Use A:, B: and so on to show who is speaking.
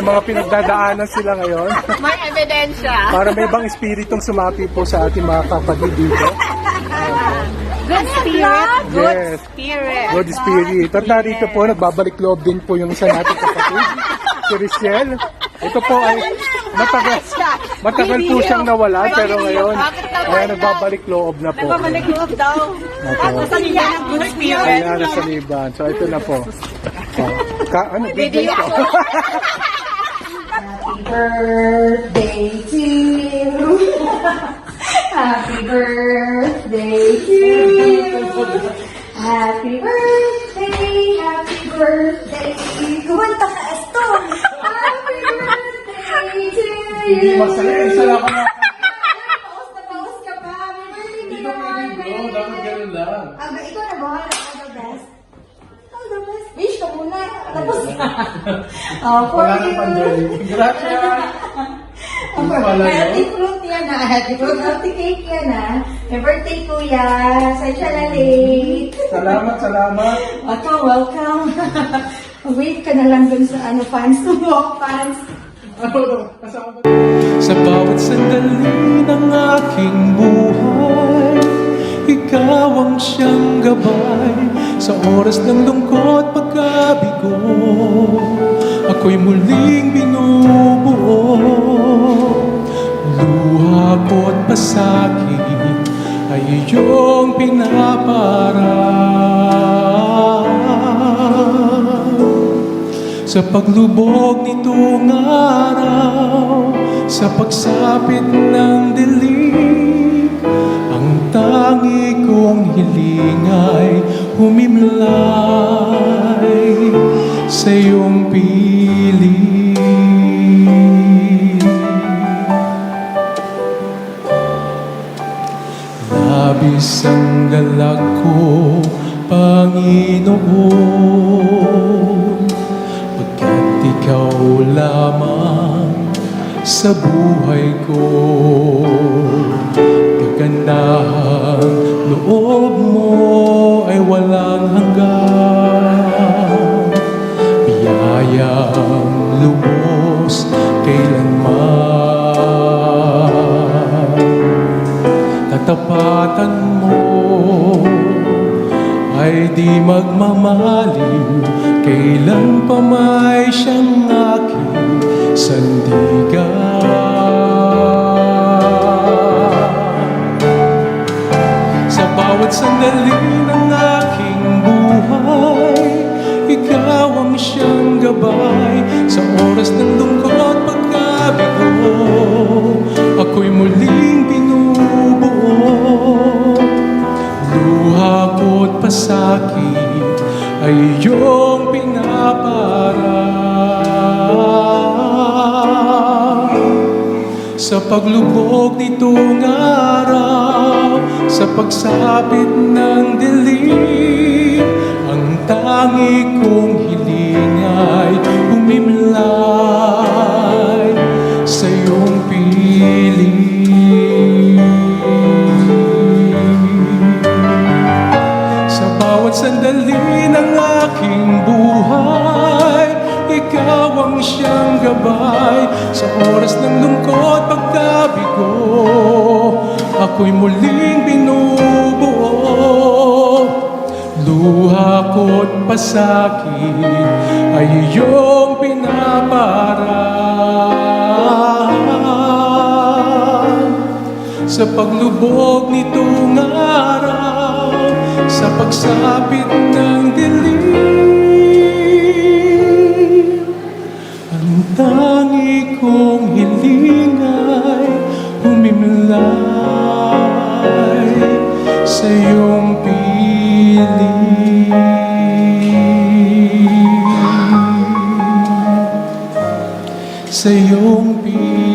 A: may mga pinagdadaanan sila ngayon.
B: May ebidensya.
A: Para may ibang espiritong sumapi po sa ating mga kapatid dito.
B: Good spirit. Good
A: Yes.
B: spirit.
A: Good spirit. At narito po, nagbabalik loob din po yung isa nating kapatid, si Richelle. Ito po ay matagal po siyang nawala, pero ngayon, ay nagbabalik loob na po.
B: Nagbabalik loob daw.
A: Opo.
B: Sa linya ng good spirit.
A: Ayan, nasa liban. So, ito na po. Ano,
B: Video
A: ko?
C: Happy birthday to you. Happy birthday to you. Happy birthday, happy birthday. Kumanta ka, Aston. Happy birthday to you.
A: Hindi masaya. Isa lang ako na.
C: Paus na paus ka pa. Happy birthday
A: Hindi
C: to
A: ko pwede bro. Dapat ganun lang.
C: Ikaw na bahala. All the best. All the best. Wish ka muna. Tapos na. For
A: Wala nang
C: you.
A: pandemic. Gracias.
C: Healthy fruit yan ha. Healthy fruit. Healthy cake yan ha. May birthday kuya. Sensya na late.
A: Salamat.
C: Welcome. Wait ka na lang dun sa fans. Walk fans.
D: Sa bawat sandali ng aking buhay, ikaw ang siyang gabay. Sa oras ng lungkot pagkabigo, ako'y muling binubuo. Luha ko't pasakit ay iyong pinaparaan. Sa paglubog nitong araw, sa pagsapit ng dilim, ang tangi kong hiling ay humimlay sa iyong piling. Labis ang galak ko, Panginoon, ikaw lamang sa buhay ko. Kagandahang loob mo ay walang hanggan. Biyayang lubos kailanman. Katapatan mo ay di magmamaliw, kailan pa may siyang aking sandigan. Sa bawat sandali ng aking buhay, ikaw ang siyang gabay. Sa oras ng lungkot pagkabigo, ako'y muling binubuo. Luha ko't pasakit ay iyong pinaparaan. Sa paglubog nitong araw, sa pagsapit ng dilim, ang tangi kong hiling ay humimlay sa iyong piling. Sandali ng aking buhay, ikaw ang siyang gabay. Sa oras ng lungkot pagkabigo, ako'y muling binubuo. Luha ko't pasakit ay iyong pinaparaan. Sa paglubog nitong araw, sa pagsapit ng dilim, ang tangi kong hiling ay humimlay sa iyong piling. Sa iyong piling.